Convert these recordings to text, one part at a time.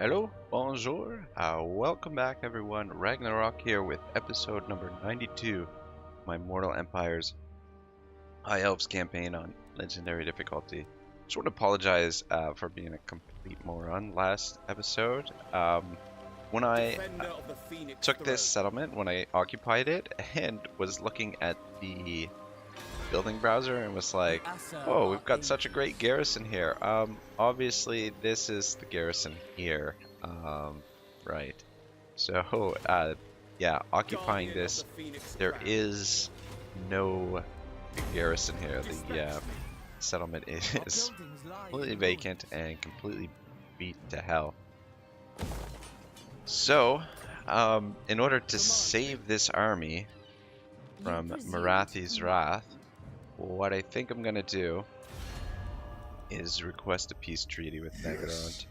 Hello, bonjour, welcome back everyone. Ragnarok here with episode number 92, my Mortal Empires High Elves campaign on Legendary difficulty. Just want to apologize for being a complete moron last episode. When I took this settlement, when I occupied it, and was looking at the building browser and was like, whoa, we've got such a great garrison here. Obviously this is the garrison here, right? So, yeah, occupying this, there is no garrison here. The settlement is completely vacant and completely beat to hell. So, in order to save this army from Marathi's wrath, what I think I'm gonna do is request a peace treaty with Nagarond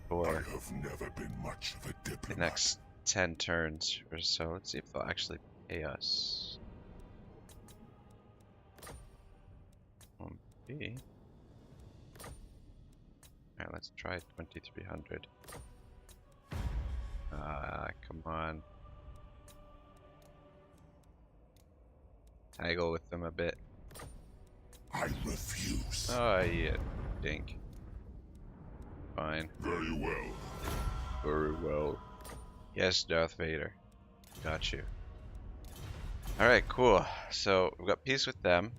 for the next 10 turns or so. Let's see if they'll actually pay us. Alright, let's try 2300. Come on. Haggle with them a bit. I refuse. Oh, yeah, dink. Fine. Very well. Very well. Yes, Darth Vader. Got you. Alright, cool. So, we've got peace with them.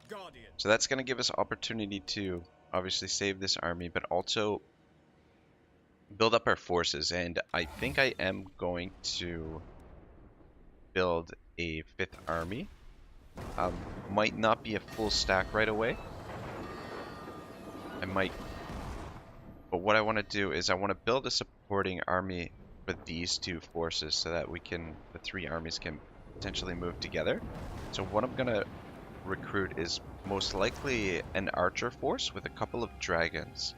Guardian. So that's going to give us opportunity to obviously save this army, but also build up our forces. And I think I am going to build a 5th army. Might not be a full stack right away. I might, but what I want to do is I want to build a supporting army for these two forces so that the 3 armies can potentially move together. So what I'm gonna recruit is most likely an archer force with a couple of dragons.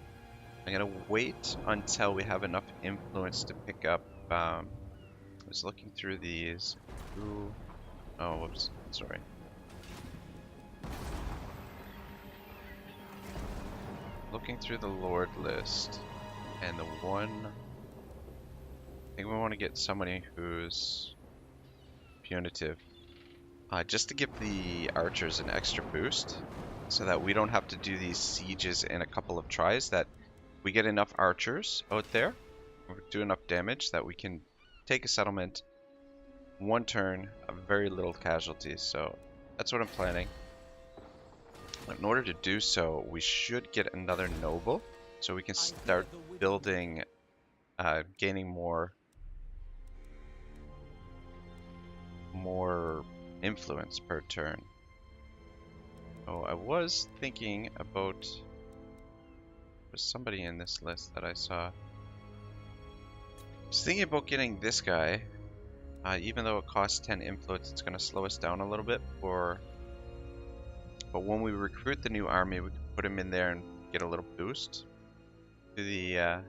I'm gonna wait until we have enough influence to pick up. I was looking through these. Ooh. Oh, whoops. Sorry. Looking through the Lord list, and the one, I think we want to get somebody who's punitive, just to give the archers an extra boost, so that we don't have to do these sieges in a couple of tries, that we get enough archers out there, or do enough damage that we can take a settlement, one turn, of very little casualties. So that's what I'm planning. In order to do so, we should get another noble, so we can start building, gaining more influence per turn. Oh, I was thinking about, there's somebody in this list that I saw. I was thinking about getting this guy, even though it costs 10 influence, it's going to slow us down a little bit for. But when we recruit the new army, we can put him in there and get a little boost to the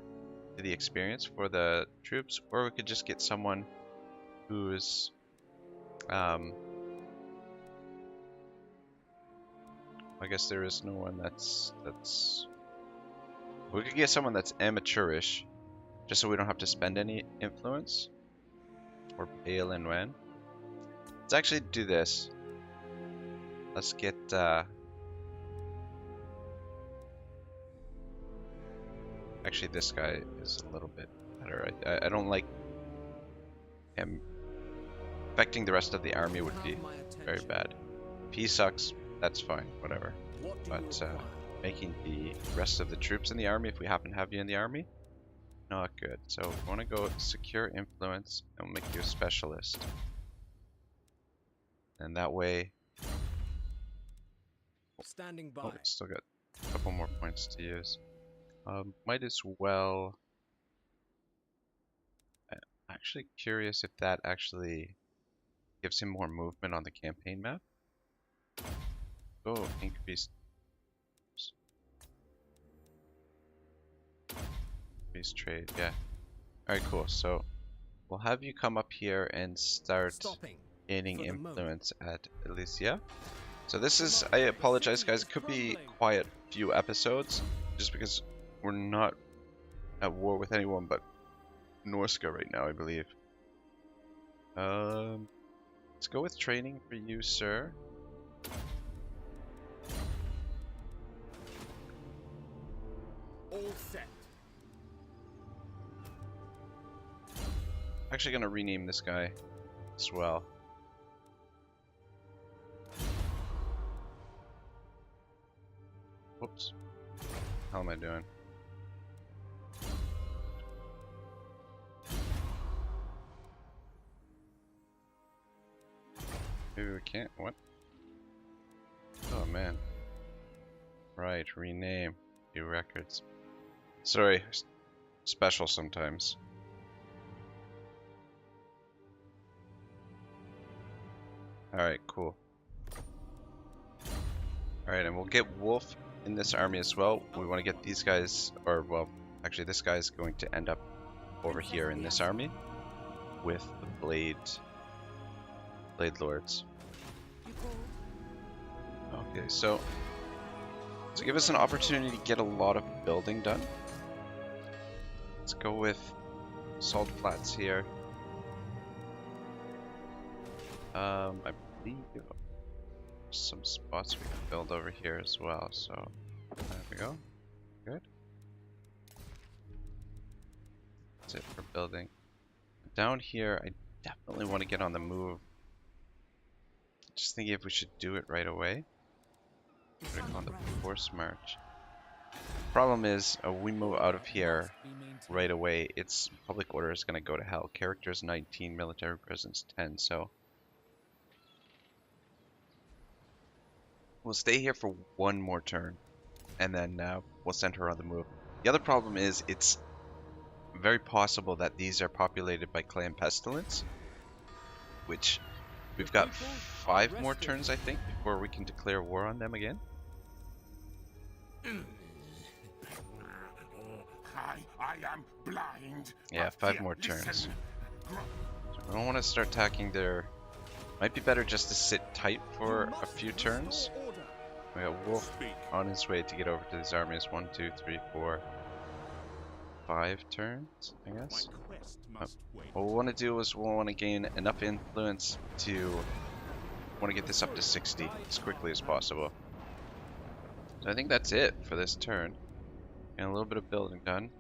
experience for the troops, or we could just get someone who's I guess there is no one that's we could get someone that's amateurish, just so we don't have to spend any influence or pale and when. Let's actually do this. Let's get actually this guy is a little bit better. I don't like him. Affecting the rest of the army would be very bad. If he sucks, that's fine, whatever. But making the rest of the troops in the army, if we happen to have you in the army, not good. So we want to go secure influence and we'll make you a specialist. And that way, Standing by. oh, still got a couple more points to use. Might as well. I'm actually curious if that actually gives him more movement on the campaign map. Oh, increase trade, yeah. Alright, cool. So we'll have you come up here and start gaining influence at Elysia. So this is, I apologize guys, it could be quite a few episodes, just because we're not at war with anyone but Norska right now, I believe. Let's go with training for you, sir. All set. Actually gonna rename this guy as well. Whoops. How am I doing? Maybe we can't. What? Oh man. Right, rename. New records. Sorry, special sometimes. Alright, cool. Alright, and we'll get Wolf in this army as well. We want to get these guys, or well, actually this guy's going to end up over here in this army with the Blade Lords. Okay, so to give us an opportunity to get a lot of building done, let's go with Salt Flats here. I believe some spots we can build over here as well, so there we go. Good. That's it for building. Down here, I definitely want to get on the move. Just thinking if we should do it right away. What do we call it? The force march. Problem is, we move out of here right away. Its public order is going to go to hell. Characters 19, military presence 10, so we'll stay here for one more turn, and then we'll send her on the move. The other problem is it's very possible that these are populated by Clan Pestilence, which we've got 5 more turns, I think, before we can declare war on them again. I am blind. Yeah, 5 more turns. So we don't want to start attacking their... Might be better just to sit tight for a few turns. We got Wolf on his way to get over to these armies. 1, 2, 3, 4, 5 turns, I guess. What we want to do is we want to gain enough influence to want to get this up to 60 as quickly as possible. So I think that's it for this turn. And a little bit of building done,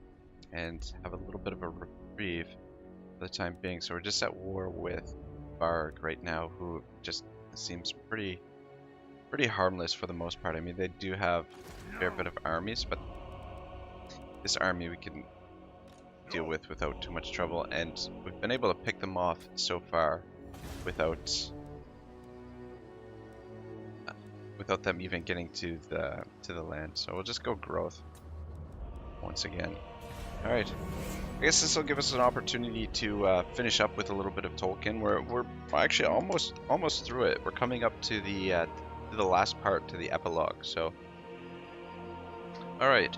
and have a little bit of a reprieve for the time being. So we're just at war with Varg right now, who just seems pretty harmless for the most part. I mean, they do have a fair bit of armies, but this army we can deal with without too much trouble, and we've been able to pick them off so far without them even getting to the land. So we'll just go growth once again. Alright, I guess this will give us an opportunity to finish up with a little bit of Tolkien. We're actually almost through it. We're coming up to the last part, to the epilogue. So, alright,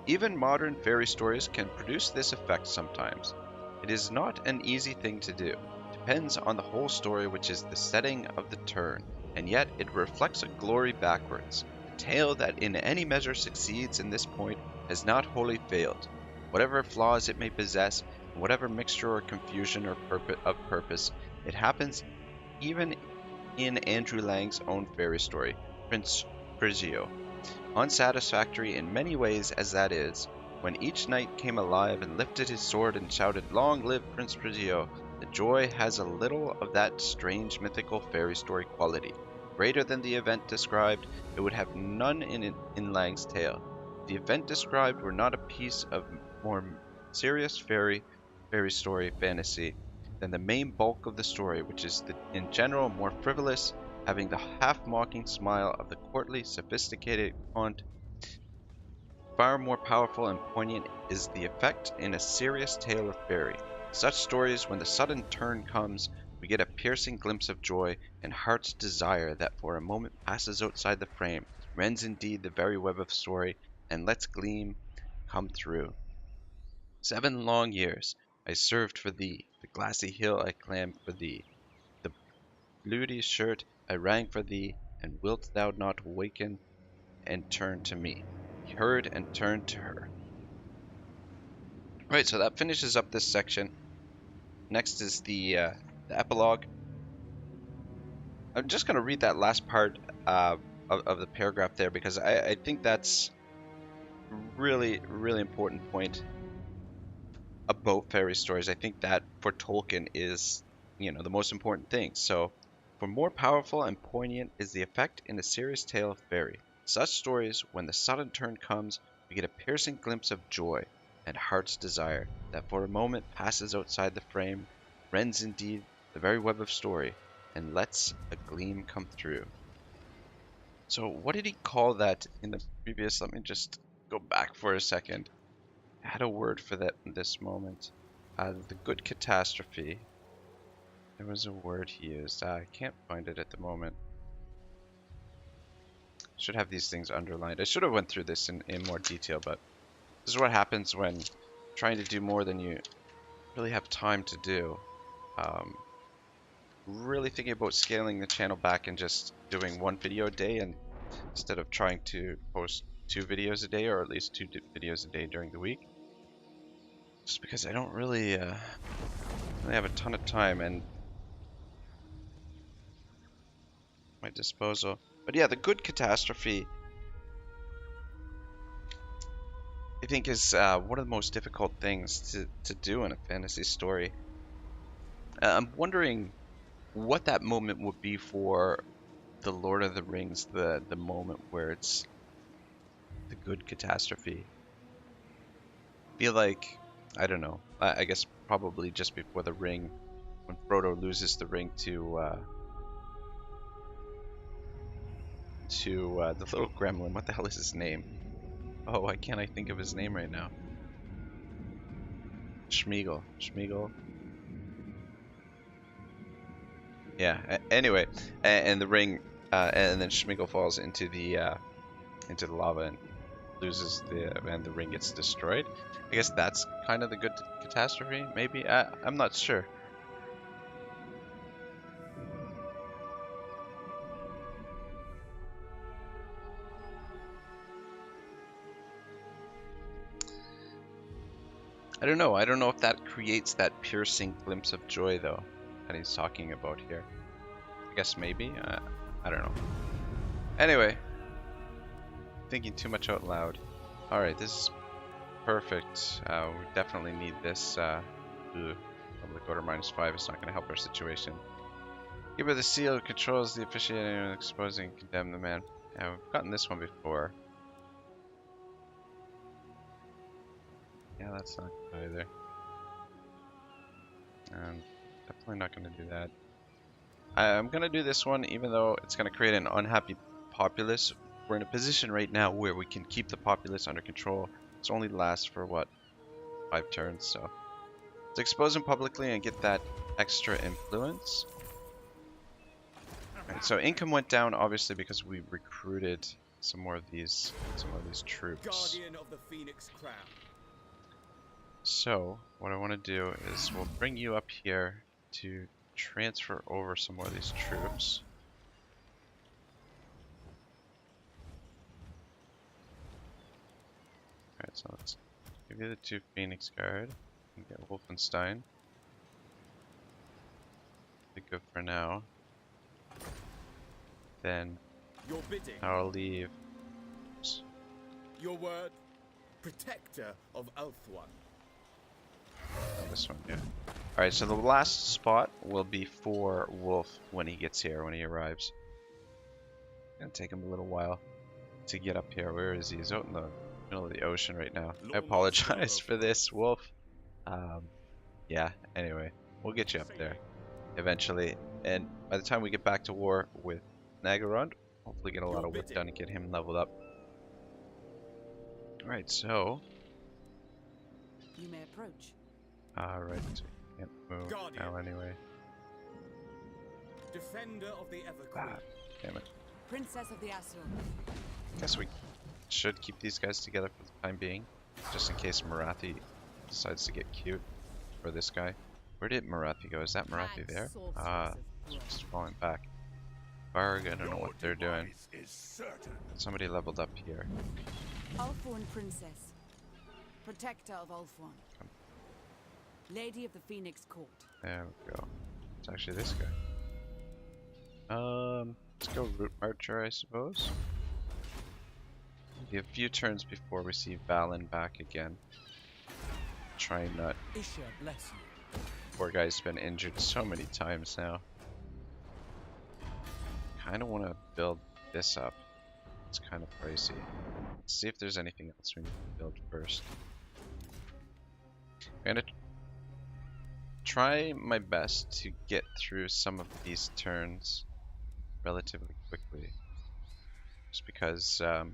even modern fairy stories can produce this effect sometimes. It is not an easy thing to do. It depends on the whole story, which is the setting of the turn, and yet it reflects a glory backwards. A tale that in any measure succeeds in this point has not wholly failed. Whatever flaws it may possess, and whatever mixture or confusion or purpose, it happens even in Andrew Lang's own fairy story, Prince Frigio. Unsatisfactory in many ways as that is, when each knight came alive and lifted his sword and shouted, "Long live Prince Frigio," the joy has a little of that strange mythical fairy story quality. Greater than the event described, it would have none in Lang's tale. The event described were not a piece of more serious fairy story fantasy than the main bulk of the story, which is in general more frivolous, having the half-mocking smile of the courtly, sophisticated Count. Far more powerful and poignant is the effect in a serious tale of fairy. Such stories, when the sudden turn comes, we get a piercing glimpse of joy and heart's desire that for a moment passes outside the frame, rends indeed the very web of story, and lets gleam come through. 7 long years I served for thee, the glassy hill I climbed for thee, the bloody shirt I rang for thee, and wilt thou not waken and turn to me? He heard and turned to her. Right, so that finishes up this section. Next is the epilogue. I'm just going to read that last part of the paragraph there because I think that's really, really important point about fairy stories. I think that for Tolkien is, the most important thing. So, for more powerful and poignant is the effect in a serious tale of fairy. Such stories, when the sudden turn comes, we get a piercing glimpse of joy and heart's desire that for a moment passes outside the frame, rends indeed the very web of story, and lets a gleam come through. So, what did he call that in the previous? Let me just go back for a second. I had a word for that in this moment. The good catastrophe. There was a word he used. I can't find it at the moment. Should have these things underlined. I should have went through this in more detail, but this is what happens when trying to do more than you really have time to do. Really thinking about scaling the channel back and just doing one video a day, and instead of trying to post 2 videos a day, or at least 2 videos a day during the week. Just because I don't really have a ton of time and my disposal. But yeah, the good catastrophe, I think, is one of the most difficult things to do in a fantasy story. I'm wondering what that moment would be for the Lord of the Rings, the moment where it's the good catastrophe. Feel like, I don't know, I guess probably just before the ring, when Frodo loses the ring to the little gremlin. What the hell is his name? Oh, why can't I think of his name right now? Schmeagol. Yeah. Anyway, and the ring, and then Schmeagol falls into the lava and loses and the ring gets destroyed. I guess that's kind of the good catastrophe. Maybe I'm not sure. I don't know. I don't know if that creates that piercing glimpse of joy though that he's talking about here. I guess maybe. I don't know. Anyway, thinking too much out loud. Alright, this is perfect. We definitely need this. Public order -5 is not going to help our situation. Give her the seal, controls the officiating and exposing and condemn the man. Yeah, we've gotten this one before. Yeah, that's not good either. And definitely not going to do that. I'm going to do this one even though it's going to create an unhappy populace. We're in a position right now where we can keep the populace under control. It's only lasts for what, 5 turns, so let's expose him publicly and get that extra influence. Alright, so income went down obviously because we recruited some more of these troops. Guardian of the Phoenix Crown. So what I want to do is we'll bring you up here to transfer over some more of these troops. Alright, so let's give you the 2 Phoenix Guard and get Wolfenstein. Be good for now. Then Your bidding. I'll leave. Your word. Protector of Elfthwan. Oh, this one, yeah. Alright, so the last spot will be for Wolf when he gets here, when he arrives. Gonna take him a little while to get up here. Where is he? He's out in the middle of the ocean right now. I apologize for this, Wolf. Yeah, anyway, we'll get you up there eventually. And by the time we get back to war with Nagarund, hopefully get a lot of work done and get him leveled up. Alright, so... You may approach. Alright, can't move now anyway. Defender of the Everqueen. Damn it. Princess of the Asur. Guess we should keep these guys together for the time being, just in case Marathi decides to get cute for this guy. Where did Marathi go? Is that Marathi there? Just falling back. Varg, I don't know what they're doing. Is certain. Somebody leveled up here. Althorn Princess. Protector of Ulthuan. Lady of the Phoenix Court. There we go. It's actually this guy. Let's go Root Archer, I suppose. Be a few turns before we see Valen back again. Try and not. Isha bless you. Poor guy's been injured so many times now. Kind of want to build this up. It's kind of pricey. Let's see if there's anything else we need to build first. I'm gonna try my best to get through some of these turns relatively quickly. Just because, right,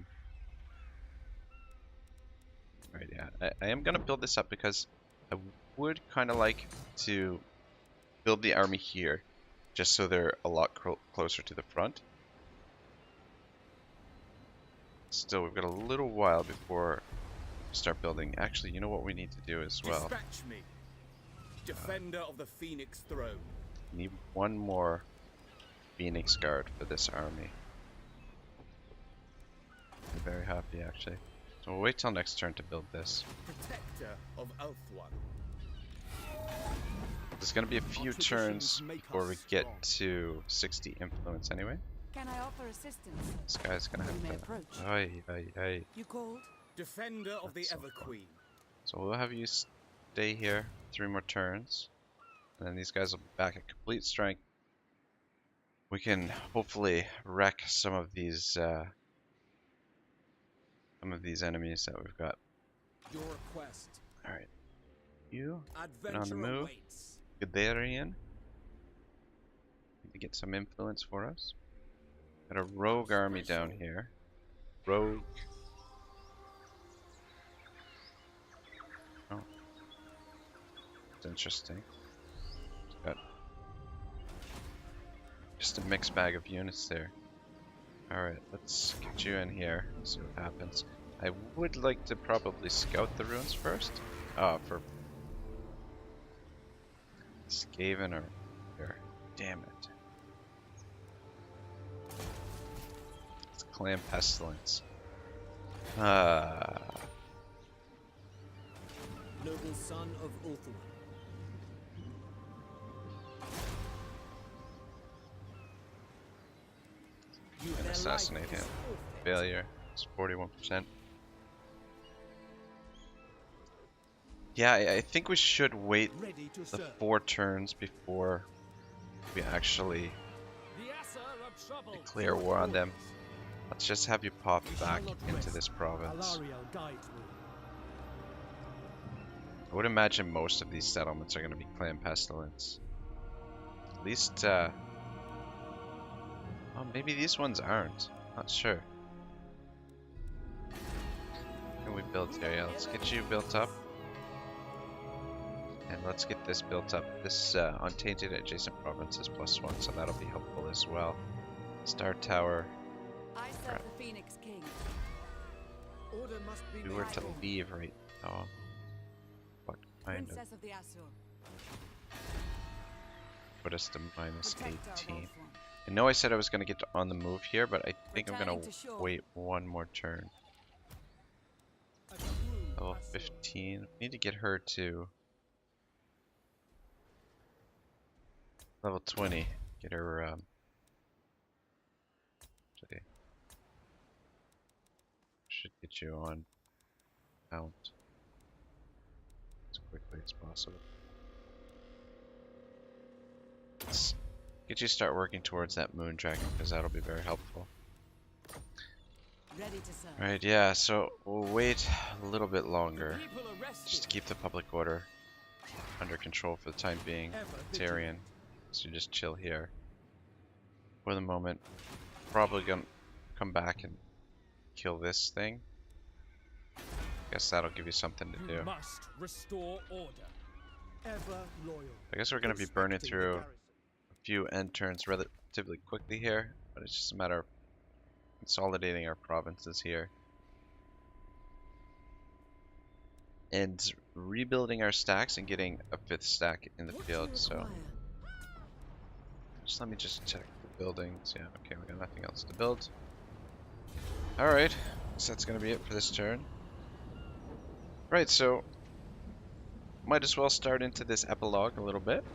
yeah, I am gonna build this up because I would kind of like to build the army here, just so they're a lot closer to the front. Still, we've got a little while before we start building. Actually, you know what we need to do as well? Dispatch me, defender of the Phoenix throne. We need one more Phoenix Guard for this army. I'm very happy, actually. So we'll wait till next turn to build this. Protector of Ulthuan. There's going to be a few turns before we get to 60 influence anyway. Can I offer assistance? This guy's going to You may have approach. to... Aye, aye, aye. You called? Defender of the That's so Ever fun. Queen. So we'll have you stay here 3 more turns. And then these guys will be back at complete strength. We can hopefully wreck some of these enemies that we've got. Your request. Alright. You, get on the Adventure move. awaits. Guderian. Need to get some influence for us. Got a rogue army down here. Rogue. Oh. It's interesting. Got just a mixed bag of units there. Alright, let's get you in here, see what happens. I would like to probably scout the ruins first. For Skaven or here. Damn it. It's Clan Pestilence. Noble son of Ulthuan. And assassinate him. Failure. It's 41%. Yeah, I think we should wait Ready to the serve. 4 turns before we actually declare war on them. Let's just have you pop back into this province. I would imagine most of these settlements are going to be Clan Pestilence. At least, oh, maybe these ones aren't. Not sure. Can we build here? Yeah, let's get you built up. And let's get this built up. This untainted adjacent province is +1, so that'll be helpful as well. Star Tower. I serve the Phoenix King. Order must be If we were to made. leave right now, what kind of Princess of the Azure. put us to minus Protector of 18? Ulthuan. I know I said I was going to get on the move here, but I think I'm going Returning to to shore. wait one more turn. A true Level Azure. 15. Need to get her to level 20. Get her, actually, should get you on mount as quickly as possible. Let's get you start working towards that moon dragon, because that'll be very helpful. Ready to serve. Right, yeah, so we'll wait a little bit longer People arrested. just to keep the public order under control for the time being. Ever Tyrion, vigilant. so you just chill here for the moment. Probably gonna come back and kill this thing. Guess that'll give you something to You do. must restore order. Ever loyal. I guess we're gonna be burning Respecting the through garrison. a few end turns relatively quickly here, but it's just a matter of consolidating our provinces here and rebuilding our stacks and getting a 5th stack in the What do you field. So require? just let me just check the buildings. Yeah, okay, we got nothing else to build. Alright, so that's gonna be it for this turn. Right, so might as well start into this epilogue a little bit.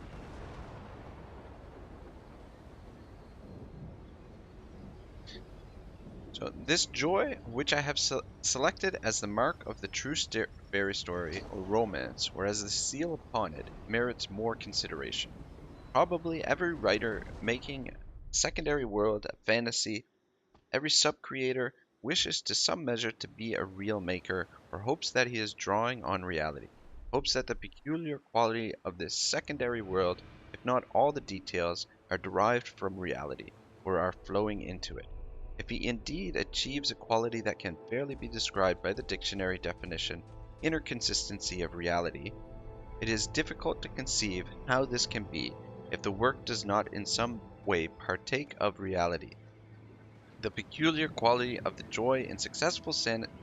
So this joy, which I have selected as the mark of the true fairy story or romance, or as the seal upon it, merits more consideration. Probably every writer making secondary world a fantasy, every sub-creator wishes to some measure to be a real maker, or hopes that he is drawing on reality, hopes that the peculiar quality of this secondary world, if not all the details, are derived from reality, or are flowing into it. If he indeed achieves a quality that can fairly be described by the dictionary definition, inner consistency of reality, it is difficult to conceive how this can be if the work does not in some way partake of reality. The peculiar quality of the joy in successful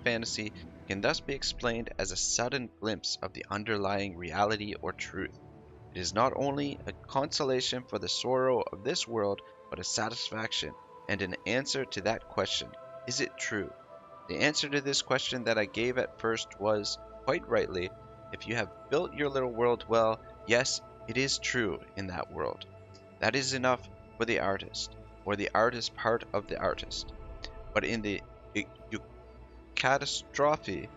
fantasy can thus be explained as a sudden glimpse of the underlying reality or truth. It is not only a consolation for the sorrow of this world, but a satisfaction and an answer to that question, is it true? The answer to this question that I gave at first was, quite rightly, if you have built your little world well, yes, it is true in that world. That is enough for the artist, or the artist part of the artist. But in the eucatastrophe,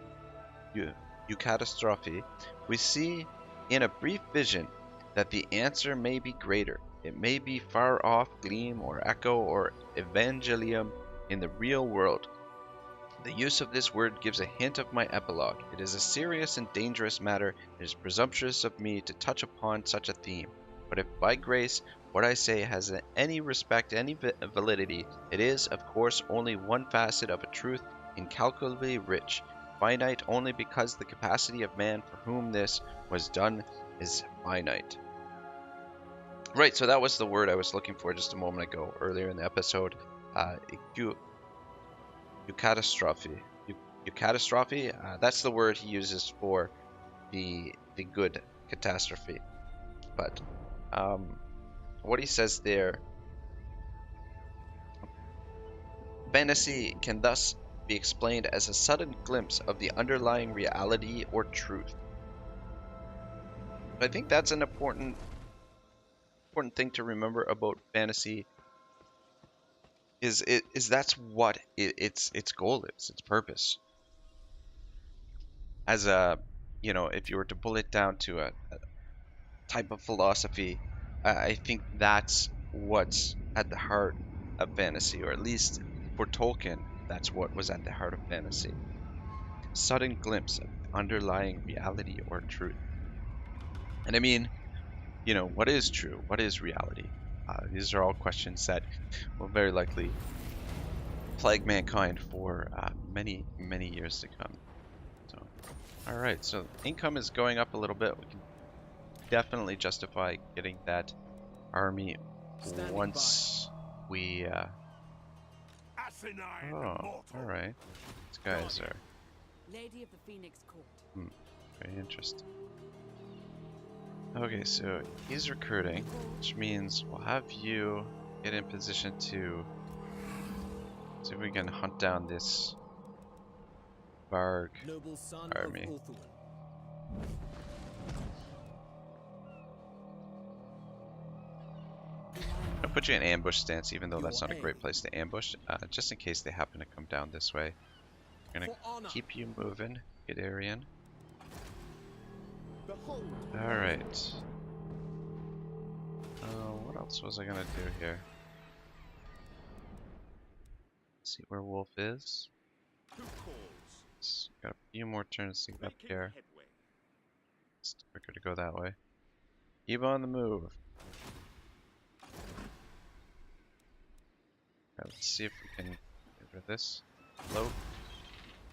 we see in a brief vision that the answer may be greater. It may be far off gleam or echo or evangelium in the real world. The use of this word gives a hint of my epilogue. It is a serious and dangerous matter. It is presumptuous of me to touch upon such a theme. But if by grace what I say has any respect, any validity, it is, of course, only one facet of a truth incalculably rich, finite only because the capacity of man for whom this was done is finite. Right, so that was the word I was looking for just a moment ago, earlier in the episode. Eucatastrophe. Eucatastrophe, that's the word he uses for the good catastrophe. But what he says there, fantasy can thus be explained as a sudden glimpse of the underlying reality or truth. I think that's an important thing to remember about fantasy. Is that's what its goal is, its purpose. As a, if you were to pull it down to a type of philosophy, I think that's what's at the heart of fantasy, or at least for Tolkien, that's what was at the heart of fantasy. Sudden glimpse of underlying reality or truth. And I mean, what is true? What is reality? These are all questions that will very likely plague mankind for many, many years to come. So, all right, so income is going up a little bit. We can definitely justify getting that army once we all right, these guys are Lady of the Phoenix Court. very interesting. Okay, so he's recruiting, which means we'll have you get in position to see if we can hunt down this Varg army. I'll put you in ambush stance, even though that's not a great place to ambush, just in case they happen to come down this way. I'm gonna keep you moving, Gidarian. Alright. What else was I gonna do here? Let's see where Wolf is. Got a few more turns to get up here. It's quicker to go that way. Keep on the move. Let's see if we can get rid of this. Low.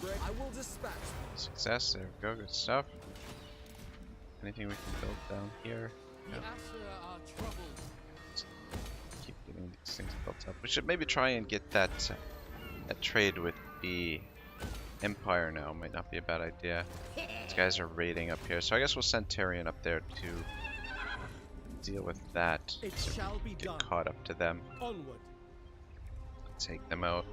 I will dispatch. Success, there we go, good stuff. Anything we can build down here? No. Keep getting these things built up. We should maybe try and get that trade with the Empire now. Might not be a bad idea. These guys are raiding up here, so I guess we'll send Tyrion up there to deal with that. It so shall be get done. caught up to them. Onward. Take them out.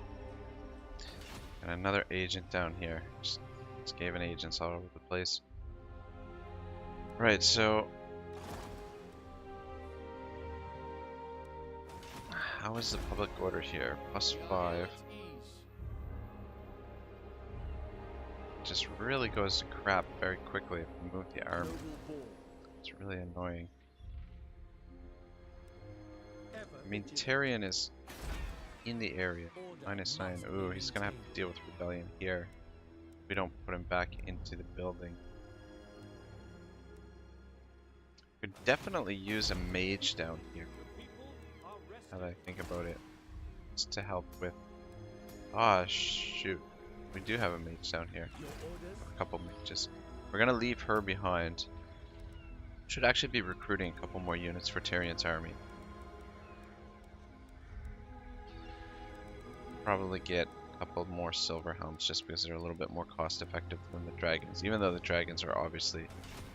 And another agent down here. Just Skaven agents all over the place. Right, so how is the public order here? +5. Just really goes to crap very quickly if we move the army. It's really annoying. I mean, Tyrion is in the area. -9. Ooh, he's gonna have to deal with rebellion here. We don't put him back into the building. Could definitely use a mage down here. Now that I think about it, just to help with. Ah, shoot. We do have a mage down here. A couple mages. We're gonna leave her behind. Should actually be recruiting a couple more units for Tyrion's army. Probably get a couple more silver helms just because they're a little bit more cost effective than the dragons, even though the dragons are obviously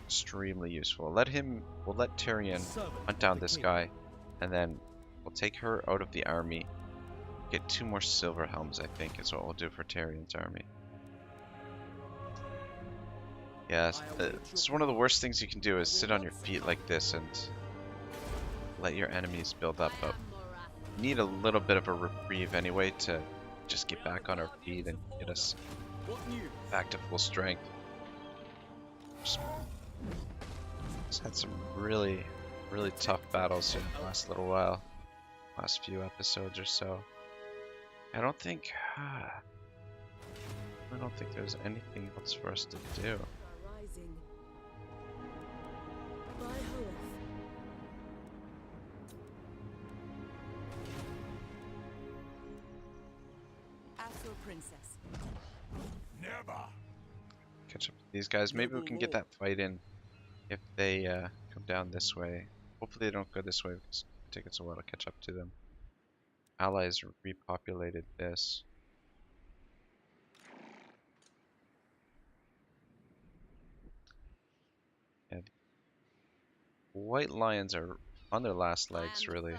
extremely useful. We'll let Tyrion hunt down this guy, and then we'll take her out of the army. Get 2 more silver helms, I think, is what we'll do for Tyrion's army. Yes, it's one of the worst things you can do is sit on your feet like this and let your enemies build up. But we need a little bit of a reprieve anyway to just get back on our feet and get us back to full strength. Just had some really tough battles in the last little while, last few episodes or so. I don't think there's anything else for us to do. Princess. Never. Catch up with these guys. Maybe we can get that fight in if they come down this way. Hopefully they don't go this way because it takes us a while to catch up to them. Allies repopulated this. And white lions are on their last legs, really.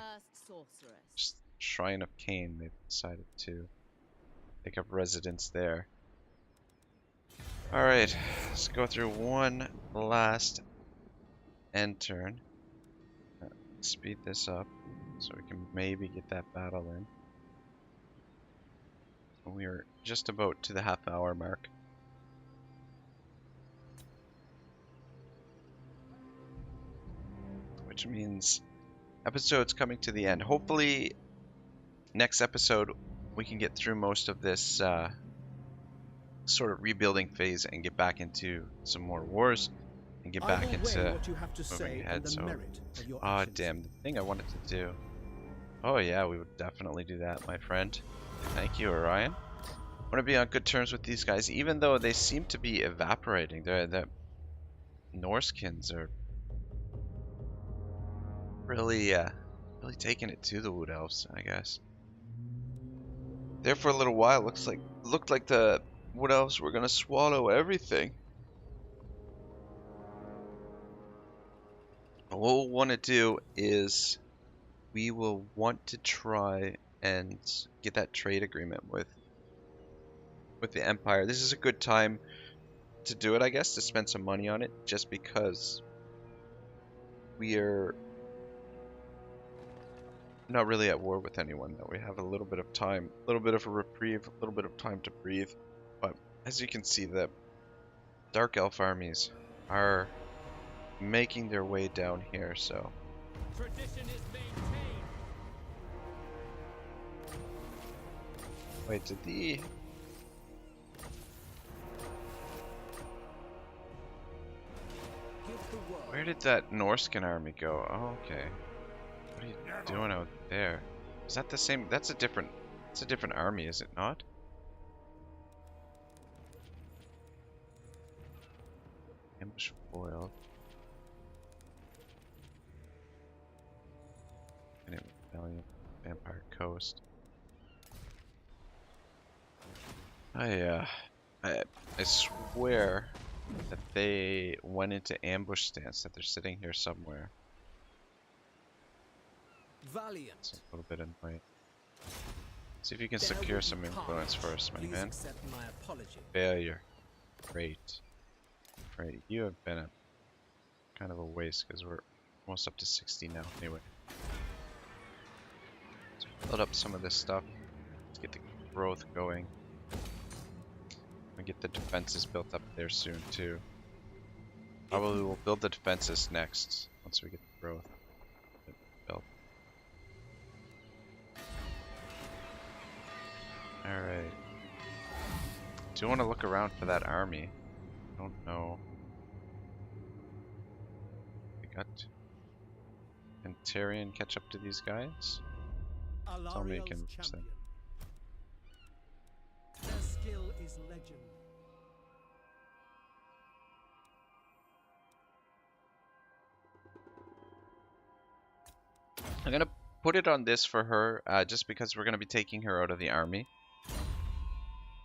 Just Shrine of Cain, they've decided to take up residence there. Alright, let's go through one last end turn. Speed this up so we can maybe get that battle in. We're just about to the half-hour mark. Which means episode's coming to the end. Hopefully next episode we can get through most of this sort of rebuilding phase and get back into some more wars and get back into moving ahead. So, oh damn, the thing I wanted to do. Oh yeah, we would definitely do that, my friend. Thank you, Orion. I want to be on good terms with these guys, even though they seem to be evaporating. The Norsekins are really taking it to the Wood Elves, I guess. There for a little while, looked like the Wood Elves were gonna swallow everything. What we'll want to do is we will want to try and get that trade agreement with the Empire. This is a good time to do it, I guess, to spend some money on it, just because we are not really at war with anyone, that we have a little bit of time, a little bit of a reprieve, a little bit of time to breathe. But as you can see, the Dark Elf armies are making their way down here, so Tradition is maintained. wait, did the where did that Norscan army go? Oh, okay. What are you doing out there? Is that the same? That's a different army, is it not? Ambush foiled. And it was Valiant Vampire Coast. I swear that they went into ambush stance, that they're sitting here somewhere. Valiant. It's a little bit annoying. See if you can secure some influence for us, my man. Accept my apology. Failure. Great. Right, you have been a kind of a waste because we're almost up to 60 now anyway. Let's build up some of this stuff. Let's get the growth going. And get the defenses built up there soon too. Probably we'll build the defenses next once we get the growth built. Alright. Do you want to look around for that army? I don't know. We got. Can Tyrion catch up to these guys? Tell me I can reach them. Their skill is legend. I'm gonna put it on this for her, just because we're gonna be taking her out of the army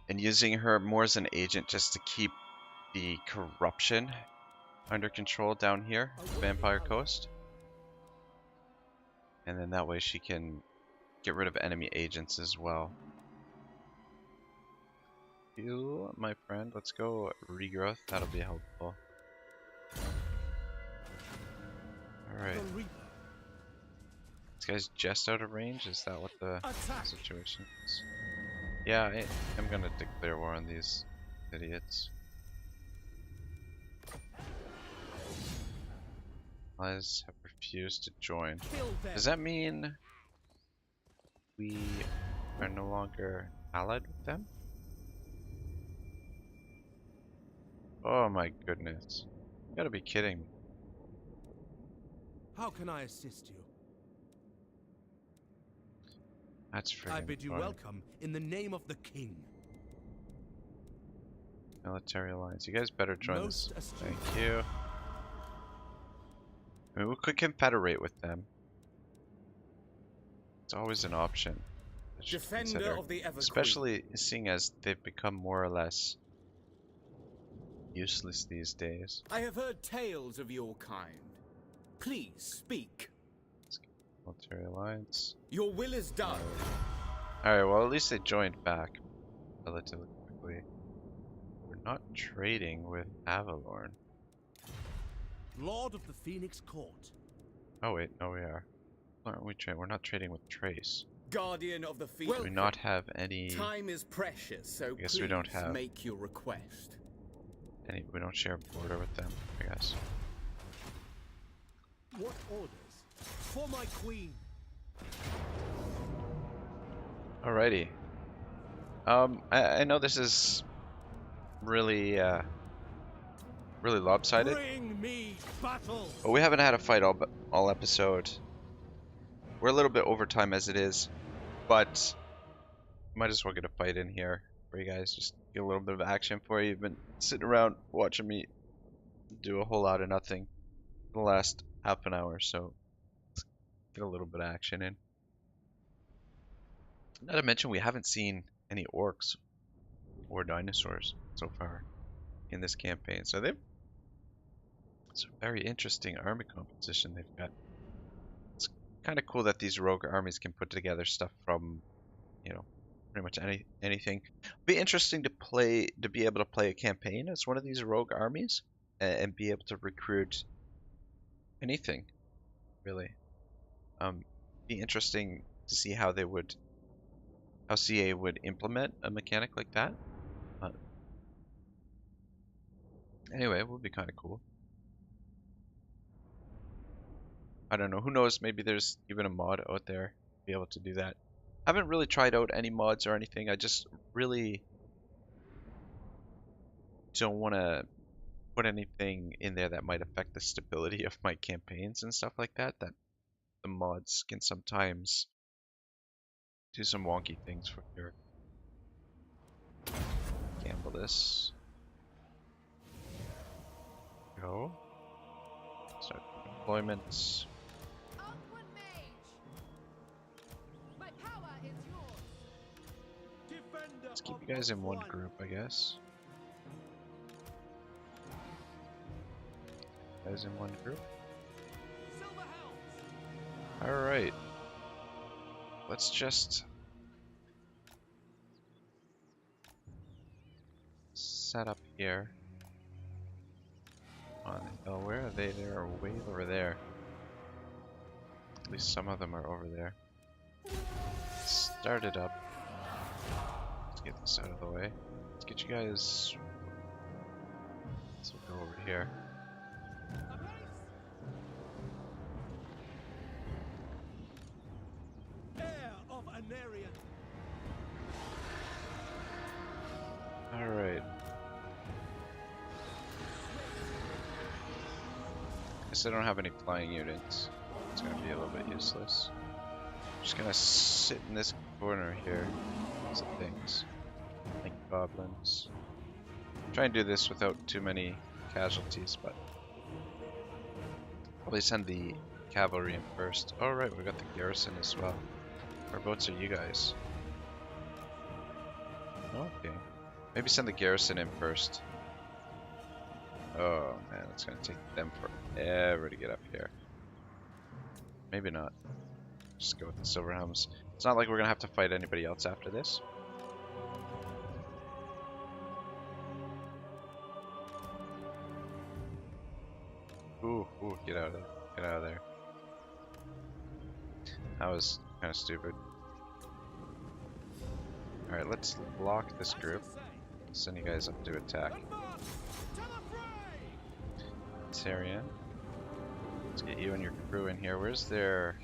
and using her more as an agent just to keep the corruption under control down here, Vampire Coast. And then that way she can get rid of enemy agents as well. You, my friend, let's go regrowth. That'll be helpful. Alright. This guy's just out of range? Is that what the situation is? Yeah, I'm gonna declare war on these idiots. Allies have refused to join. Does that mean we are no longer allied with them? Oh my goodness. You gotta be kidding me. How can I assist you? That's freaking I bid you funny. welcome in the name of the king. Military alliance. You guys better join this. Most astute. Thank you. I mean, we could confederate with them. It's always an option. I should Defender consider. of the Everqueen. Especially seeing as they've become more or less useless these days. I have heard tales of your kind. Please speak. Military alliance. Your will is done. Alright, well at least they joined back relatively quickly. We're not trading with Avalorn. Lord of the Phoenix Court. Oh wait, no we are. Aren't we we're not trading with Trace. Guardian of the Phoenix. Do we not have any... Time is precious, so I guess please we don't have make your request. we don't share a border with them, I guess. What orders? For my queen. Alrighty. I know this is really really lopsided. Bring me battle. But we haven't had a fight all episode. We're a little bit over time as it is, but might as well get a fight in here for you guys. Just get a little bit of action for you. You've been sitting around watching me do a whole lot of nothing for the last half an hour, so let's get a little bit of action in. Not to mention we haven't seen any orcs or dinosaurs so far in this campaign, so it's a very interesting army composition they've got. It's kind of cool that these rogue armies can put together stuff from, you know, pretty much anything. It'd be interesting to be able to play a campaign as one of these rogue armies and be able to recruit anything, really. Be interesting to see how CA would implement a mechanic like that. Anyway, it would be kind of cool. I don't know, who knows, maybe there's even a mod out there to be able to do that. I haven't really tried out any mods or anything. I just really don't want to put anything in there that might affect the stability of my campaigns and stuff like that. That the mods can sometimes do some wonky things for your gamble this. Go. Start deployments. Onward, mage! My power is yours. Let's keep you guys in one group, I guess. Guys in one group. Alright. Let's just set up here. On the hill. Where are they? They're way over there. At least some of them are over there. Start it up. Let's get this out of the way. Let's get you guys. Let's go over here. Alright. Guess I don't have any flying units. It's gonna be a little bit useless. Just gonna sit in this corner here. Some things. Like goblins. Try and do this without too many casualties, but probably send the cavalry in first. Alright, we got the garrison as well. Whereabouts are you guys? Okay. Maybe send the garrison in first. Oh man, it's gonna take them forever to get up here. Maybe not. Just go with the Silverhelms. It's not like we're gonna have to fight anybody else after this. Ooh, get out of there. Get out of there. That was kind of stupid. Alright, let's block this group. Send you guys up to attack. Tyrion. Let's get you and your crew in here. Where's their...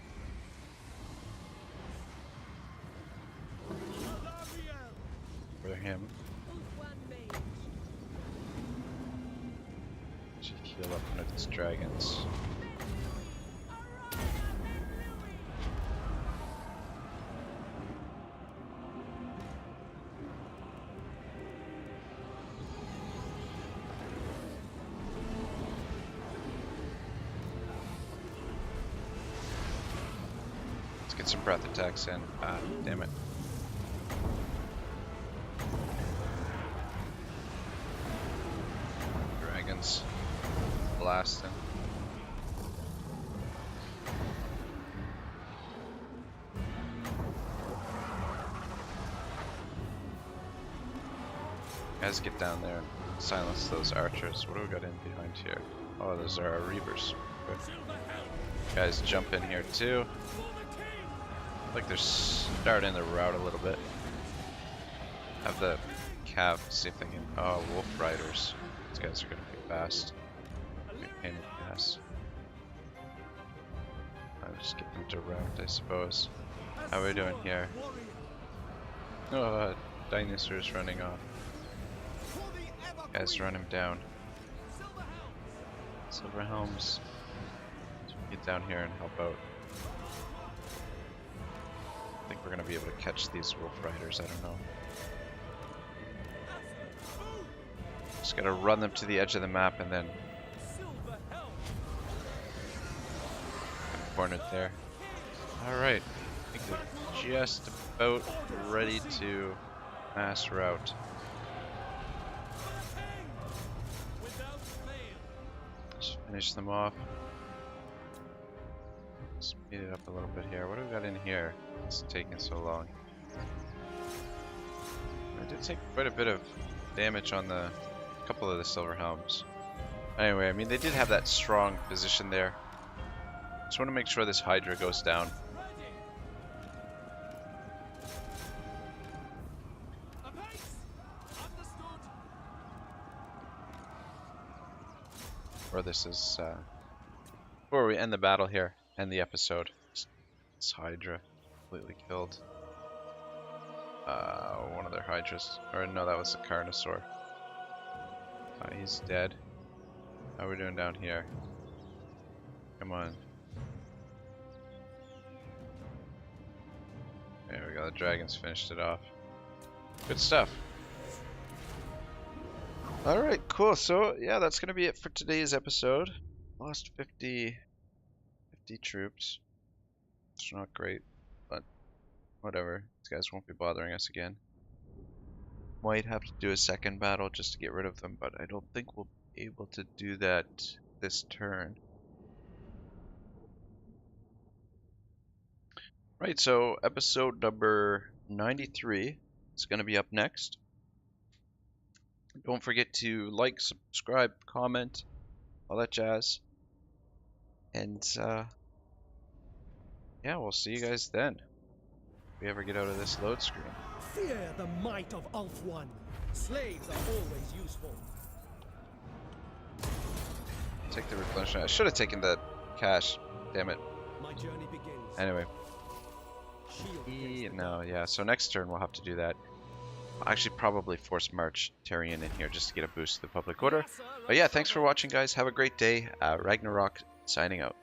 For him. Should heal up one of these dragons. Let's get some breath attacks in. Ah, damn it. Dragons blasting. Guys, get down there and silence those archers. What do we got in behind here? Oh, those are our reavers. Good. Guys, jump in here too. Like they're starting the route a little bit. Have the cav see if they can. Oh, wolf riders. These guys are gonna be fast. Pain in the ass. I'll just get them to route, I suppose. How are we doing here? Oh, dinosaurs running off. Guys, run him down. Silverhelms. Get down here and help out. I think we're gonna be able to catch these wolf riders. I don't know. Just gotta run them to the edge of the map and then I'm cornered there. Alright. I think they're just about ready to mass route. Just finish them off. Speed it up a little bit here. What do we got in here? It's taking so long. I did take quite a bit of damage on the couple of the Silverhelms. Anyway, I mean they did have that strong position there. Just want to make sure this Hydra goes down. Or this is before we end the battle here, end the episode. This Hydra completely killed one of their Hydras. Or no, that was a Carnosaur. He's dead. How are we doing down here? Come on. There we go, the dragons finished it off. Good stuff. Alright, cool. So, yeah, that's going to be it for today's episode. Lost 50 troops. It's not great, but whatever. These guys won't be bothering us again. Might have to do a second battle just to get rid of them, but I don't think we'll be able to do that this turn. Right, so episode number 93 is going to be up next. Don't forget to like, subscribe, comment, all that jazz. And yeah, we'll see you guys then. If we ever get out of this load screen. Fear the might of Ulf One. Slaves are always useful. Take the replenishment. I should have taken the cash. Damn it. My journey begins. Anyway. Shield against the No, yeah. So next turn we'll have to do that. I'll actually probably force March Tyrion in here just to get a boost to the public order. But yeah, thanks for watching, guys. Have a great day. Ragnarok signing out.